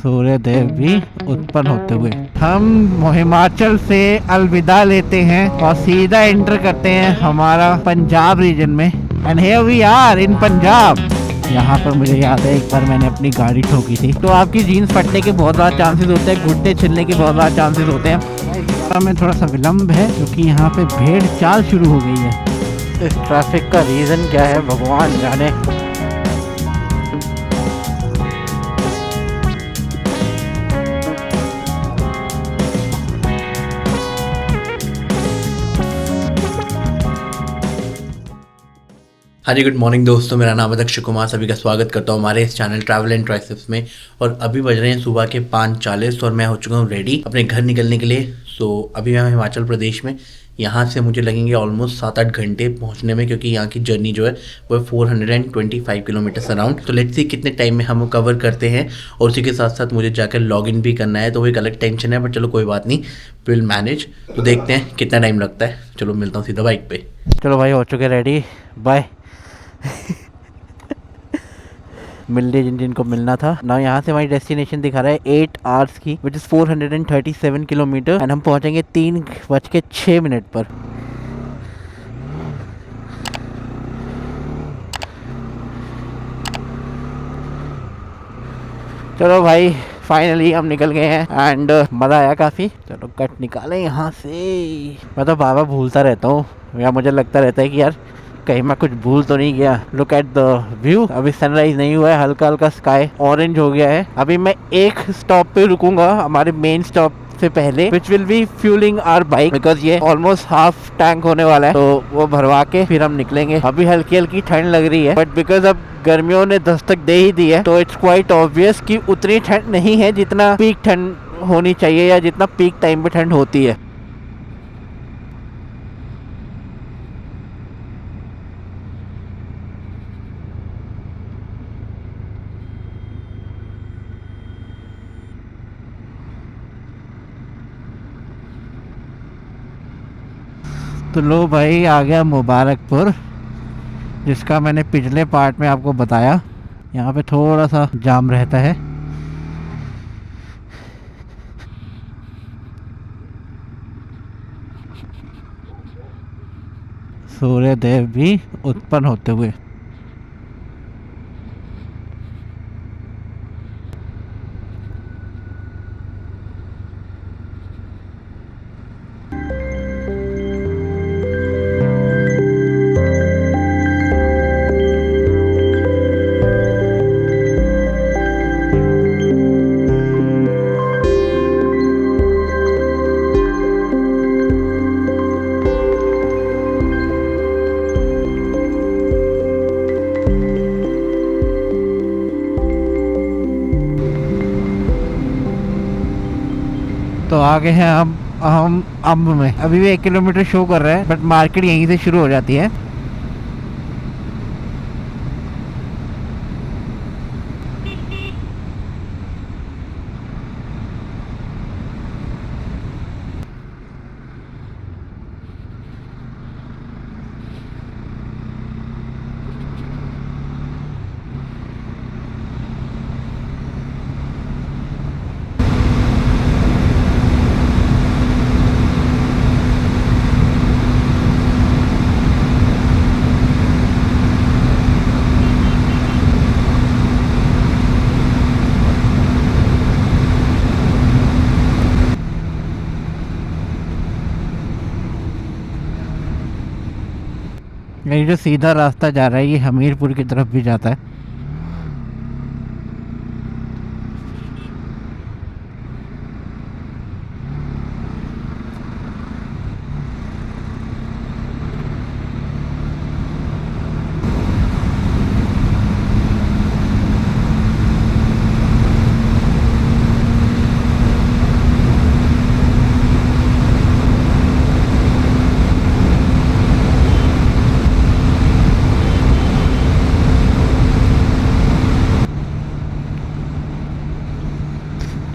सूर्य देव भी उत्पन्न होते हुए हम हिमाचल से अलविदा लेते हैं और सीधा एंटर करते हैं हमारा पंजाब रीजन में। And here we are in Punjab. यहाँ पर मुझे याद है एक बार मैंने अपनी गाड़ी ठोकी थी, तो आपकी जीन्स फटने के बहुत ज़्यादा चांसेस होते हैं, घुटने छिलने के बहुत ज़्यादा चांसेस होते हैं। में थोड़ा सा विलम्ब है क्योंकि यहाँ पे भेड़ चाल शुरू हो गई है। इस ट्रैफिक का रीज़न क्या है भगवान जाने। हाँ जी, गुड मॉर्निंग दोस्तों, मेरा नाम है अक्षय कुमार। सभी का स्वागत करता हूँ हमारे इस चैनल ट्रैवल एंड ट्राइसेप्स में। और अभी बज रहे हैं सुबह के 5:40 और मैं हो चुका हूँ रेडी अपने घर निकलने के लिए। सो अभी मैं हिमाचल प्रदेश में, यहाँ से मुझे लगेंगे ऑलमोस्ट 7-8 घंटे पहुँचने में, क्योंकि यहाँ की जर्नी जो है वो 425 किलोमीटर्स अराउंड। तो लेट्स सी कितने टाइम में हम कवर करते हैं। और उसी के साथ साथ मुझे जाकर लॉगिन भी करना है, तो वो एक अलग टेंशन है, बट चलो कोई बात नहीं, विल मैनेज। तो देखते हैं कितना टाइम लगता है। चलो मिलता हूँ सीधा बाइक पे। चलो भाई, हो चुके रेडी, बाय। मिल रही जिनको मिलना था ना। यहाँ से हमारी डेस्टिनेशन दिखा रहा है 8 आवर्स की, विच इज़ 437 किलोमीटर। एंड हम पहुँचेंगे 3:06 पर। चलो भाई, फाइनली हम निकल गए हैं एंड मज़ा आया काफ़ी। चलो कट निकालें यहाँ से। मैं तो बाबा भूलता रहता हूँ, या मुझे लगता रहता है कि यार कहीं मैं कुछ भूल तो नहीं गया। Look at the view. अभी सनराइज नहीं हुआ है, हल्का हल्का स्काई ऑरेंज हो गया है। अभी मैं एक स्टॉप पे रुकूंगा हमारे मेन स्टॉप से पहले, which will be fueling our bike, because ये ऑलमोस्ट हाफ टैंक होने वाला है, तो वो भरवा के फिर हम निकलेंगे। अभी हल्की हल्की ठंड लग रही है, बट बिकॉज अब गर्मियों ने दस्तक दे ही दी है, तो इट्स क्वाइट ऑब्वियस कि उतनी ठंड नहीं है जितना पीक ठंड होनी चाहिए या जितना पीक टाइम पे ठंड होती है। तो लो भाई, आ गया मुबारकपुर, जिसका मैंने पिछले पार्ट में आपको बताया। यहाँ पे थोड़ा सा जाम रहता है। सूर्य देव भी उत्पन्न होते हुए। तो आगे हैं हम अम्ब में। अभी भी 1 किलोमीटर शो कर रहा है, बट मार्केट यहीं से शुरू हो जाती है। ये जो सीधा रास्ता जा रहा है ये हमीरपुर की तरफ भी जाता है।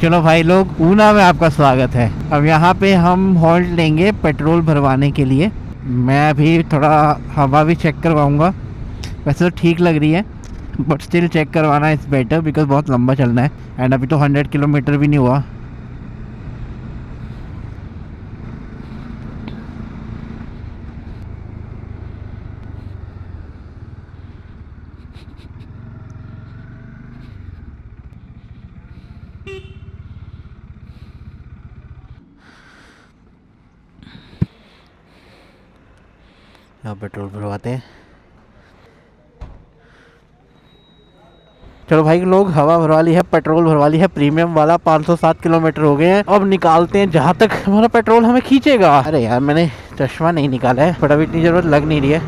चलो भाई लोग, ऊना में आपका स्वागत है। अब यहाँ पे हम हॉल्ट लेंगे पेट्रोल भरवाने के लिए। मैं अभी थोड़ा हवा भी चेक करवाऊँगा। वैसे तो ठीक लग रही है, बट स्टिल चेक करवाना इज बेटर बिकॉज बहुत लंबा चलना है एंड अभी तो 100 किलोमीटर भी नहीं हुआ। अब पेट्रोल भरवाते हैं। चलो भाई लोग, हवा भरवा ली है, पेट्रोल भरवा ली है, प्रीमियम वाला 507 किलोमीटर हो गए हैं। अब निकालते हैं जहाँ तक हमारा पेट्रोल हमें खींचेगा। अरे यार मैंने चश्मा नहीं निकाला है, बट अभी इतनी ज़रूरत लग नहीं रही है।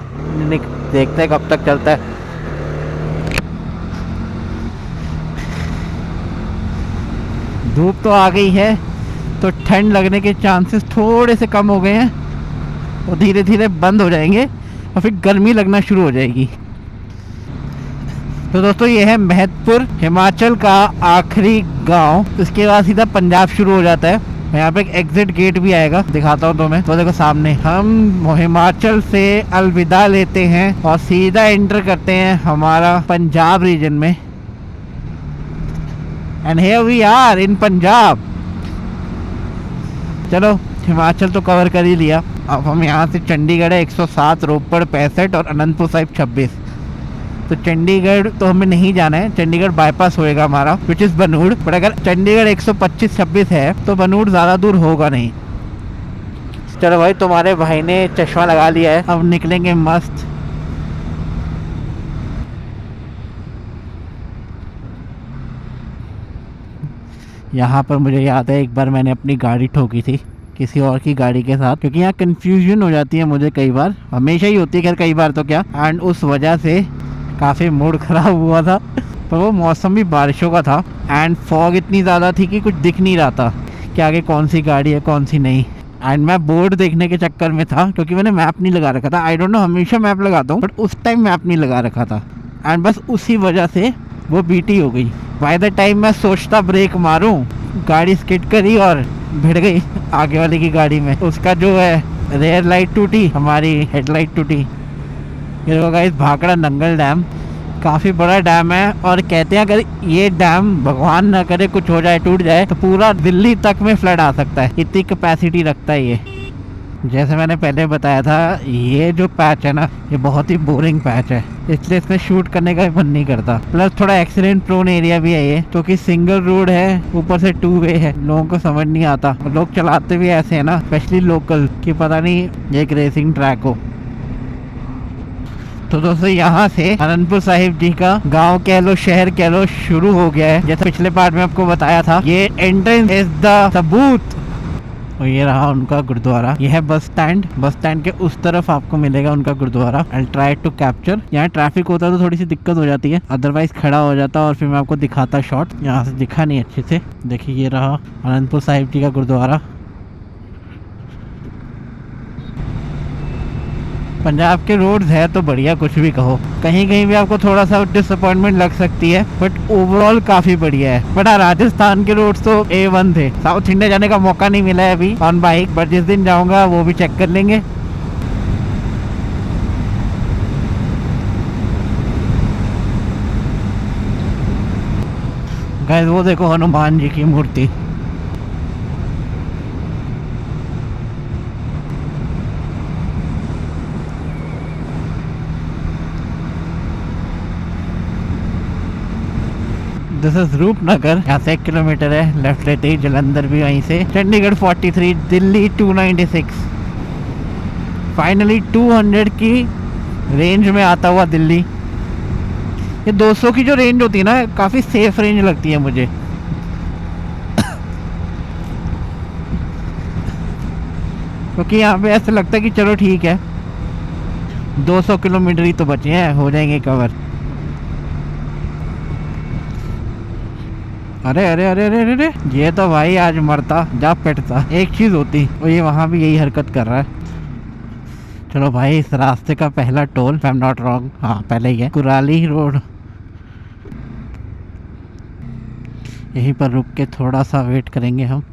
देखते हैं कब तक चलता है। धूप तो आ गई है तो ठंड लगने के चांसेस थोड़े से कम हो गए हैं और धीरे धीरे बंद हो जाएंगे और फिर गर्मी लगना शुरू हो जाएगी। तो दोस्तों ये है महतपुर, हिमाचल का आखिरी गांव। इसके बाद सीधा पंजाब शुरू हो जाता है। यहाँ पे एक एग्जिट गेट भी आएगा, दिखाता हूँ तुम्हें। तो देखो सामने हम हिमाचल से अलविदा लेते हैं और सीधा एंटर करते हैं हमारा पंजाब रीजन में। And here we are in Punjab. चलो हिमाचल तो कवर कर ही लिया। अब हम यहाँ से चंडीगढ़ है 107, रोपड़ 65 और अनंतपुर साहिब 26। तो चंडीगढ़ तो हमें नहीं जाना है, चंडीगढ़ बाईपास होएगा हमारा विच इज़ बनूड़। पर अगर चंडीगढ़ 125-26 है तो बनूड़ ज़्यादा दूर होगा नहीं। चलो भाई तुम्हारे भाई ने चश्मा लगा लिया है, अब निकलेंगे मस्त। यहाँ पर मुझे याद है एक बार मैंने अपनी गाड़ी ठोकी थी किसी और की गाड़ी के साथ, क्योंकि यहाँ कंफ्यूजन हो जाती है मुझे कई बार, हमेशा ही होती है खैर, कई बार तो क्या। एंड उस वजह से काफ़ी मूड ख़राब हुआ था। पर वो मौसम भी बारिशों का था एंड फॉग इतनी ज़्यादा थी कि कुछ दिख नहीं रहा था कि आगे कौन सी गाड़ी है कौन सी नहीं। एंड मैं बोर्ड देखने के चक्कर में था क्योंकि मैंने मैप नहीं लगा रखा था। आई डोंट नो, हमेशा मैप लगाता हूँ बट उस टाइम मैप नहीं लगा रखा था एंड बस उसी वजह से वो बीटी हो गई। बाय द टाइम मैं सोचता ब्रेक मारूं, गाड़ी स्किड करी और भिड़ गई आगे वाले की गाड़ी में। उसका जो है रेयर लाइट टूटी, हमारी हेडलाइट टूटी। ये देखो गाइस, भाखड़ा नंगल डैम काफ़ी बड़ा डैम है और कहते हैं अगर ये डैम भगवान ना करे कुछ हो जाए, टूट जाए, तो पूरा दिल्ली तक में फ्लड आ सकता है, इतनी कैपेसिटी रखता है ये। जैसे मैंने पहले बताया था, ये जो पैच है ना, ये बहुत ही बोरिंग पैच है, इसलिए इसमें शूट करने का भी मन नहीं करता। प्लस थोड़ा एक्सीडेंट प्रोन एरिया भी है ये, क्योंकि सिंगल रोड है, ऊपर से 2 वे है। लोगों को समझ नहीं आता, लोग चलाते भी ऐसे है ना, स्पेशली लोकल, कि पता नहीं ये एक रेसिंग ट्रैक हो। तो दोस्तों यहाँ से अनंतपुर साहिब जी का गांव कह लो, शहर कह लो, शुरू हो गया है। जैसे पिछले पार्ट में आपको बताया था, ये एंट्रेंस इज द सबूत। और ये रहा उनका गुरुद्वारा। ये है बस स्टैंड, बस स्टैंड के उस तरफ आपको मिलेगा उनका gurdwara. I try to capture. यहाँ ट्रैफिक होता है तो थोड़ी सी दिक्कत हो जाती है, अदरवाइज खड़ा हो जाता और फिर मैं आपको दिखाता शॉट। यहाँ से दिखा नहीं अच्छे से। देखिए ये रहा अनंतपुर साहिब जी का गुरुद्वारा। पंजाब के रोड्स है तो बढ़िया, कुछ भी कहो। कहीं कहीं भी आपको थोड़ा सा डिसअपॉइंटमेंट लग सकती है बट ओवरऑल काफी बढ़िया है। बट राजस्थान के रोड्स तो A1 थे। साउथ इंडिया जाने का मौका नहीं मिला है अभी ऑन बाइक, बट जिस दिन जाऊंगा वो भी चेक कर लेंगे। गाइस वो देखो हनुमान जी की मूर्ति। This is Rupnagar. यहाँ से 1 किलोमीटर है, लेफ्ट लेते ही जलंधर भी वहीं से। चंडीगढ़ 43, दिल्ली 296। फाइनली 200 की रेंज में आता हुआ दिल्ली। ये 200 की जो रेंज होती है ना, काफ़ी सेफ रेंज लगती है मुझे। क्योंकि यहाँ पे ऐसा लगता है कि चलो ठीक है 200 किलोमीटर ही तो बचे हैं, हो जाएंगे कवर। अरे अरे अरे अरे अरे, ये तो भाई आज मरता जा पिटता। एक चीज होती, और ये वहां भी यही हरकत कर रहा है। चलो भाई, इस रास्ते का पहला toll, if I'm not wrong, हाँ पहले ही है, कुराली रोड। यहीं पर रुक के थोड़ा सा वेट करेंगे हम।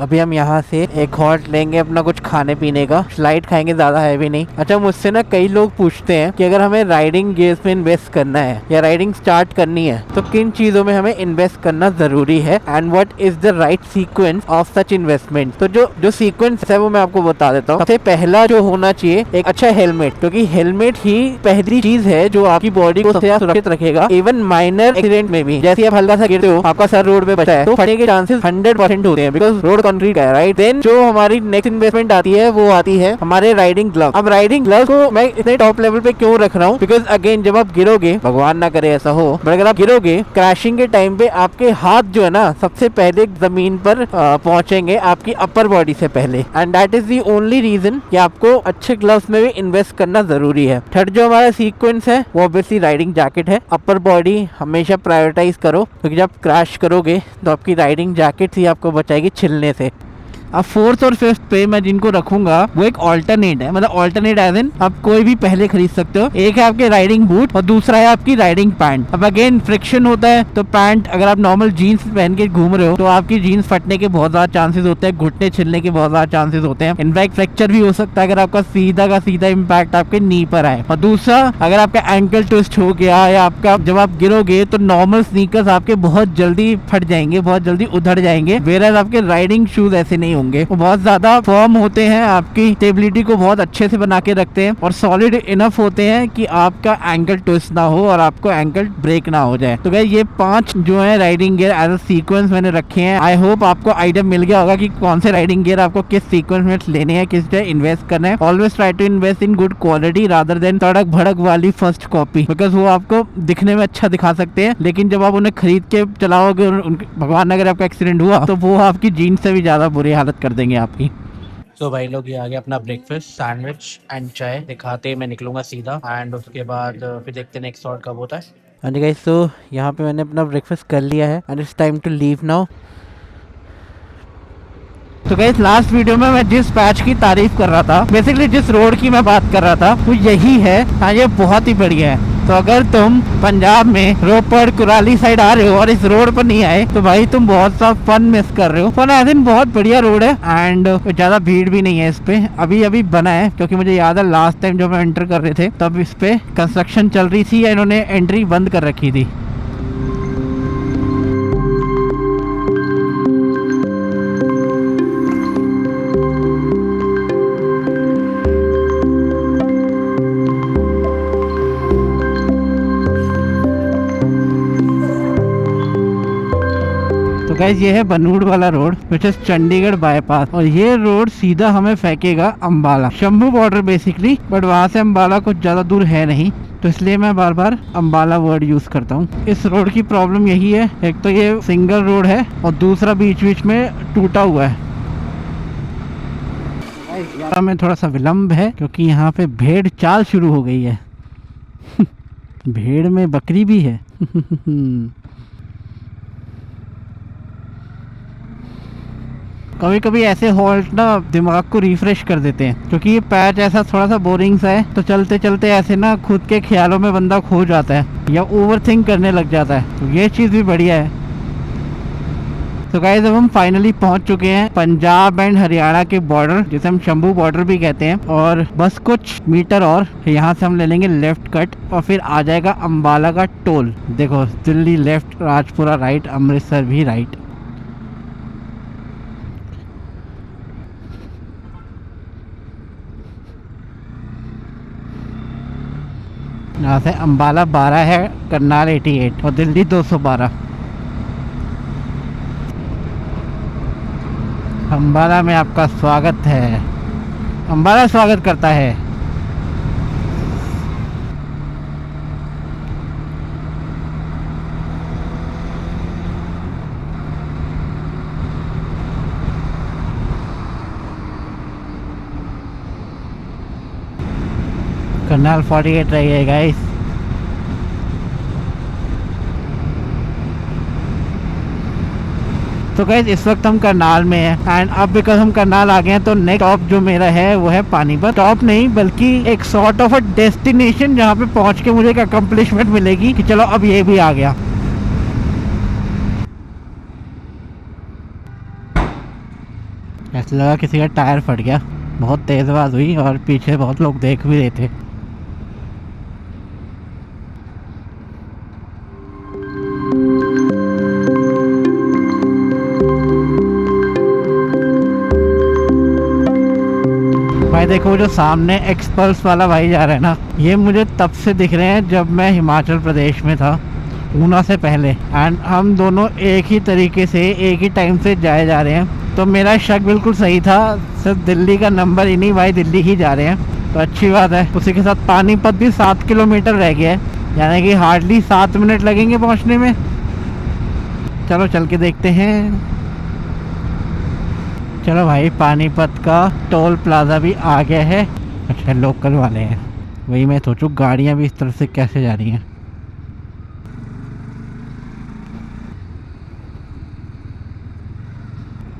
अभी हम यहाँ से एक हॉल्ट लेंगे अपना कुछ खाने पीने का, स्लाइड खाएंगे, ज्यादा हैवी नहीं। अच्छा, मुझसे ना कई लोग पूछते हैं कि अगर हमें राइडिंग गियर्स में इन्वेस्ट करना है या राइडिंग स्टार्ट करनी है तो किन चीजों में हमें इन्वेस्ट करना जरूरी है and what is the right sequence of such investment. तो जो सीक्वेंस है वो मैं आपको बता देता हूँ। सबसे पहला जो होना चाहिए एक अच्छा हेलमेट, क्योंकि हेलमेट ही पहली चीज है जो आपकी बॉडी को सबसे सुरक्षित रखेगा इवन माइनर एक्सीडेंट में भी। जैसे आप हल्का सा गिरते हो, आपका सर रोड पे बचा है तो फटने के चांसेस 100% होते हैं बिकॉज रोड कंक्रीट है, राइट। देन जो हमारी नेक्स्ट इन्वेस्टमेंट आती है वो आती है हमारे राइडिंग ग्लव। अब राइडिंग ग्लव को मैं इतने टॉप लेवल पे क्यों रख रहा हूँ, बिकॉज अगेन जब आप गिरोगे, भगवान ना करे ऐसा हो, बट अगर आप गिरोगे क्रैशिंग के टाइम पे आपके हाथ जो है ना सबसे पहले जमीन पर पहुंचेंगे आपकी अपर बॉडी से पहले, and that is the only reason कि आपको अच्छे ग्लव्स में भी इन्वेस्ट करना जरूरी है। थर्ड जो हमारा सीक्वेंस है वो ऑब्वियसली राइडिंग जैकेट है। अपर बॉडी हमेशा प्रायोरिटाइज करो, क्योंकि जब क्रैश करोगे तो आपकी राइडिंग जैकेट ही आपको बचाएगी छिलने से। अब फोर्थ और फिफ्थ पे मैं जिनको रखूंगा वो एक ऑल्टरनेट है, मतलब ऑल्टरनेट एज इन आप कोई भी पहले खरीद सकते हो। एक है आपके राइडिंग बूट और दूसरा है आपकी राइडिंग पैंट। अब अगेन फ्रिक्शन होता है तो पैंट, अगर आप नॉर्मल जीन्स पहन के घूम रहे हो तो आपकी जीन्स फटने के बहुत ज्यादा चांसेस होते हैं, घुटने छिलने के बहुत ज्यादा चांसेस होते हैं, इनफैक्ट फ्रैक्चर भी हो सकता है अगर आपका सीधा का सीधा इम्पैक्ट आपके नी पर आए। और दूसरा, अगर आपका एंकल ट्विस्ट हो गया या आपका जब आप गिरोगे तो नॉर्मल स्नीकर्स आपके बहुत जल्दी फट जाएंगे, बहुत जल्दी उधड़ जाएंगे, वेयर आपके राइडिंग शूज ऐसे नहीं होंगे। वो बहुत ज्यादा फर्म होते हैं, आपकी स्टेबिलिटी को बहुत अच्छे से बना के रखते हैं और सॉलिड इनफ होते हैं कि आपका एंकल ट्विस्ट ना हो और आपको एंकल ब्रेक ना हो जाए। तो गाइस ये 5 जो है riding gear as a sequence मैंने रखे हैं। आई होप आपको आइडिया मिल गया होगा कि कौन से राइडिंग गियर आपको किस सीक्वेंस में लेने हैं, किस जगह इन्वेस्ट करना है। Always try to invest in good quality rather than तड़क भड़क वाली फर्स्ट कॉपी, बिकॉज वो आपको दिखने में अच्छा दिखा सकते हैं लेकिन जब आप उन्हें खरीद के चलाओगे और भगवान अगर आपका एक्सीडेंट हुआ तो वो आपकी जीन्स से भी ज्यादा बुरी हालत कर देंगे आपकी। तो भाई लोग ये आ गया अपना ब्रेकफास्ट, सैंडविच एंड चाय दिखाते मैं निकलूंगा सीधा, एंड उसके बाद फिर देखते हैं नेक्स्ट शॉट कब होता है। हाँ जी गाइस, तो यहाँ पे मैंने अपना ब्रेकफास्ट कर लिया है and it's time to leave now. तो गाइस लास्ट वीडियो में मैं जिस पैच की तारीफ कर रहा था, बेसिकली जिस रोड की मैं बात कर रहा था वो यही है। हाँ, ये बहुत ही बढ़िया है। तो अगर तुम पंजाब में रोपड़ कुराली साइड आ रहे हो और इस रोड पर नहीं आए तो भाई तुम बहुत सा फन मिस कर रहे हो। फन आई थिंक बहुत बढ़िया रोड है एंड ज्यादा भीड़ भी नहीं है इस पे। अभी अभी बना है, क्योंकि मुझे याद है लास्ट टाइम जब हम एंटर कर रहे थे तब इस पे कंस्ट्रक्शन चल रही थी या इन्होंने एंट्री बंद कर रखी थी। तो गाइस ये है बनूड़ वाला road which is Chandigarh bypass, और ये रोड सीधा हमें फेंकेगा Ambala, Shambhu border basically, but वहाँ से अंबाला कुछ ज्यादा दूर है नहीं, तो इसलिए मैं बार बार अंबाला वर्ड यूज करता हूँ। इस रोड की प्रॉब्लम यही है, एक तो ये सिंगल रोड है और दूसरा बीच बीच में टूटा हुआ है। में थोड़ा सा विलम्ब है क्योंकि यहाँ पे भेड़ चाल शुरू हो गई है। भेड़ में बकरी भी है। कभी कभी ऐसे हॉल्ट ना दिमाग को रिफ्रेश कर देते हैं, क्योंकि ये पैच ऐसा थोड़ा सा बोरिंग सा है, तो चलते चलते ऐसे ना खुद के ख्यालों में बंदा खो जाता है या ओवर थिंक करने लग जाता है, तो ये चीज़ भी बढ़िया है। तो गाइस अब हम फाइनली पहुंच चुके हैं पंजाब एंड हरियाणा के बॉर्डर, जिसे हम शंभू बॉर्डर भी कहते हैं, और बस कुछ मीटर और यहाँ से हम ले लेंगे लेफ्ट कट और फिर आ जाएगा अंबाला का टोल। देखो, दिल्ली लेफ्ट, राजपुरा राइट, अमृतसर भी राइट। यहाँ से अंबाला 12 है, करनाल 88 और दिल्ली 212। अंबाला में आपका स्वागत है, अंबाला स्वागत करता है। करनाल 48 रही है गाइस। तो गाइस इस वक्त हम करनाल में हैं एंड अब बिकॉज हम करनाल आ गए हैं तो नेक्स्ट स्टॉप जो मेरा है वो है पानीपत। स्टॉप नहीं बल्कि एक सॉर्ट ऑफ अ डेस्टिनेशन जहाँ पे पहुँच के मुझे एक अकम्पलिशमेंट मिलेगी कि चलो अब ये भी आ गया। लगा किसी का टायर फट गया, बहुत तेज़ आवाज़ हुई और पीछे बहुत लोग देख भी रहे थे। भाई देखो जो सामने एक्सपल्स वाला भाई जा रहा है ना, ये मुझे तब से दिख रहे हैं जब मैं हिमाचल प्रदेश में था, ऊना से पहले। एंड हम दोनों एक ही तरीके से एक ही टाइम से जाए जा रहे हैं, तो मेरा शक बिल्कुल सही था, सिर्फ दिल्ली का नंबर ही नहीं, भाई दिल्ली ही जा रहे हैं, तो अच्छी बात है। उसी के साथ पानीपत भी 7 किलोमीटर रह गया है, यानी कि हार्डली 7 मिनट लगेंगे पहुंचने में। चलो चल के देखते हैं। चलो भाई, पानीपत का टोल प्लाजा भी आ गया है। अच्छा लोकल वाले हैं, वही मैं सोचूं गाड़ियां भी इस तरफ से कैसे जा रही हैं।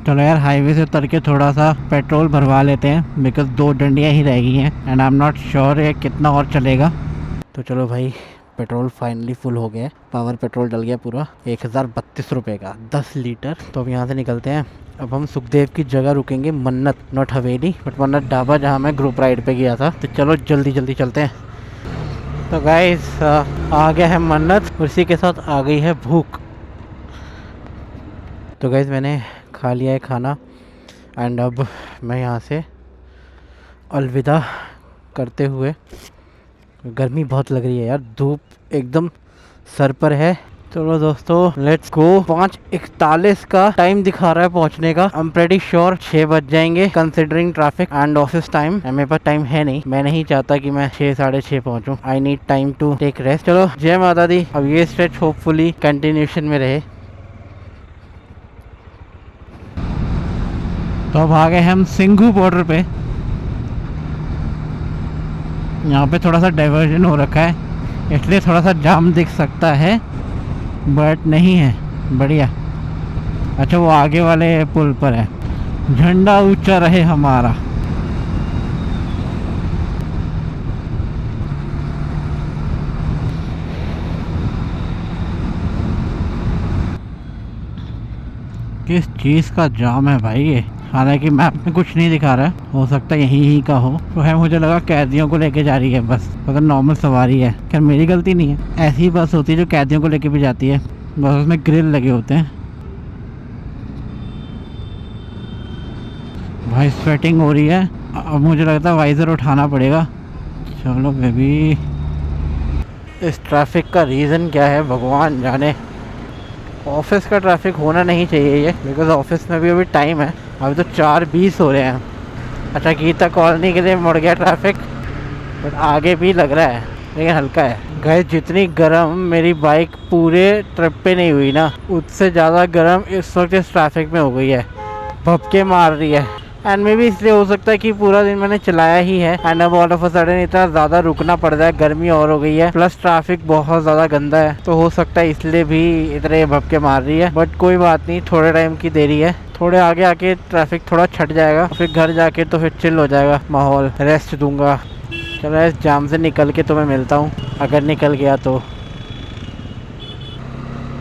चलो यार, हाईवे से उतर के थोड़ा सा पेट्रोल भरवा लेते हैं, बिकॉज 2 डंडियां ही रह गई हैं and I am not sure ये कितना और चलेगा। तो चलो भाई, पेट्रोल फाइनली फुल हो गया है, पावर पेट्रोल डल गया पूरा 1032 रुपये का 10 लीटर। तो अब यहाँ से निकलते हैं। अब हम सुखदेव की जगह रुकेंगे, मन्नत, नॉट हवेली बट मन्नत ढाबा, जहाँ मैं ग्रुप राइड पे गया था। तो चलो जल्दी जल्दी चलते हैं। तो गाइस आ गया है मन्नत, उसी के साथ आ गई है भूख। तो गाइस मैंने खा लिया है खाना एंड अब मैं यहाँ से अलविदा करते हुए, गर्मी बहुत लग रही है यार, धूप एकदम सर पर है। चलो दोस्तों लेट्स गो। 5:41 का टाइम दिखा रहा है पहुंचने का। आई एम प्रेटी श्योर 6 बज जाएंगे considering traffic and office time. मेरे पास टाइम है नहीं, मैं नहीं चाहता कि मैं 6 साढ़े 6 पहुंचूं। I need time to take rest. चलो जय माता दी। अब ये स्ट्रेच होपफुली कंटिन्यूशन में रहे। तो अब आ गए हम सिंघू बॉर्डर पे। यहाँ पे थोड़ा सा डाइवर्जन हो रखा है, इसलिए थोड़ा सा जाम दिख सकता है, बट नहीं है, बढ़िया। अच्छा वो आगे वाले पुल पर है। झंडा ऊंचा रहे हमारा। किस चीज़ का जाम है भाई ये, हालांकि मैप में कुछ नहीं दिखा रहा है, हो सकता है यहीं ही का हो। तो है, मुझे लगा कैदियों को लेके जा रही है बस, अगर नॉर्मल सवारी है। खैर मेरी गलती नहीं है, ऐसी ही बस होती है जो कैदियों को लेके भी जाती है, बस उसमें ग्रिल लगे होते हैं। भाई स्वेटिंग हो रही है, अब मुझे लगता है वाइज़र उठाना पड़ेगा। चलो बेबी, इस ट्रैफिक का रीज़न क्या है भगवान जाने। ऑफिस का ट्रैफिक होना नहीं चाहिए ये, बिकॉज ऑफिस में भी अभी टाइम है, अभी तो 4:20 हो रहे हैं। अच्छा गीता कॉलोनी के लिए मुड़ गया ट्रैफिक, बट आगे भी लग रहा है, लेकिन हल्का है। गैस जितनी गर्म मेरी बाइक पूरे ट्रिप पे नहीं हुई ना, उससे ज़्यादा गर्म इस वक्त इस ट्रैफिक में हो गई है, भपके मार रही है। एंड मे भी इसलिए हो सकता है कि पूरा दिन मैंने चलाया ही है एंड अब ऑल ऑफ अ सडन इतना ज़्यादा रुकना पड़ रहा है, गर्मी और हो गई है, प्लस ट्रैफिक बहुत ज़्यादा गंदा है, तो हो सकता है इसलिए भी इतने भपके मार रही है। बट कोई बात नहीं, थोड़े टाइम की देरी है, थोड़े आगे आके ट्रैफिक थोड़ा छट जाएगा, फिर घर जाके तो फिर चिल हो जाएगा माहौल, रेस्ट दूंगा। चलो इस जाम से निकल के तो मैं मिलता हूँ, अगर निकल गया तो।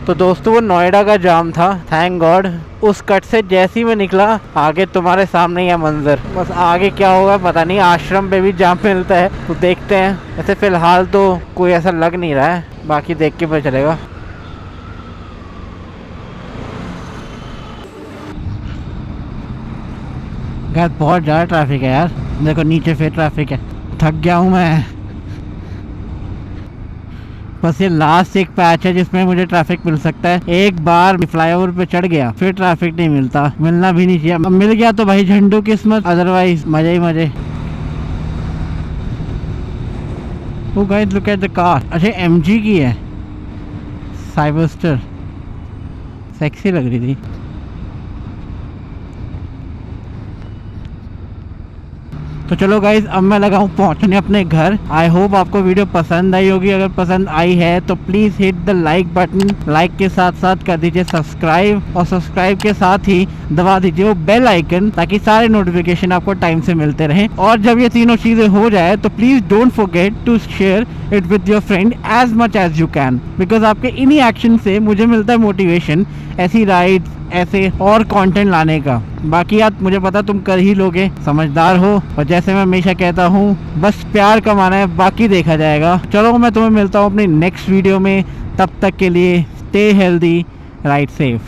तो दोस्तों वो नोएडा का जाम था, थैंक गॉड। उस कट से जैसे ही मैं निकला, आगे तुम्हारे सामने ही मंजर, बस आगे क्या होगा पता नहीं। आश्रम पे भी जाम मिलता है, तो देखते हैं। ऐसे फिलहाल तो कोई ऐसा लग नहीं रहा है, बाकी देख के पता चलेगा। यार बहुत ज़्यादा ट्रैफिक है यार, देखो नीचे फिर ट्रैफिक है, थक गया हूँ मैं। बस ये लास्ट एक पैच है जिसमें मुझे ट्रैफिक मिल सकता है। एक बार फ्लाईओवर पे चढ़ गया फिर ट्रैफिक नहीं मिलता, मिलना भी नहीं चाहिए। मिल गया तो भाई झंडू किस्मत, अदरवाइज मजे ही मजे। Oh guys, look at the car। अच्छा MG की है, साइबरस्टर, सेक्सी लग रही थी। तो चलो गाइज अब मैं लगा हूँ पहुँचने अपने घर। आई होप आपको वीडियो पसंद आई होगी, अगर पसंद आई है तो please hit the like button, like के साथ साथ कर दीजिए सब्सक्राइब, और सब्सक्राइब के साथ ही दबा दीजिए वो बेल आइकन, ताकि सारे नोटिफिकेशन आपको टाइम से मिलते रहें। और जब ये तीनों चीज़ें हो जाए तो please don't forget to share it with your friend as much as you can, because आपके इन्हीं एक्शन से मुझे मिलता है मोटिवेशन ऐसी राइड्स, ऐसे और कंटेंट लाने का। बाकी यार मुझे पता तुम कर ही लोगे, समझदार हो, और जैसे मैं हमेशा कहता हूँ बस प्यार कमाना है, बाकी देखा जाएगा। चलो मैं तुम्हें मिलता हूँ अपनी नेक्स्ट वीडियो में, तब तक के लिए स्टे हेल्दी, राइड सेफ।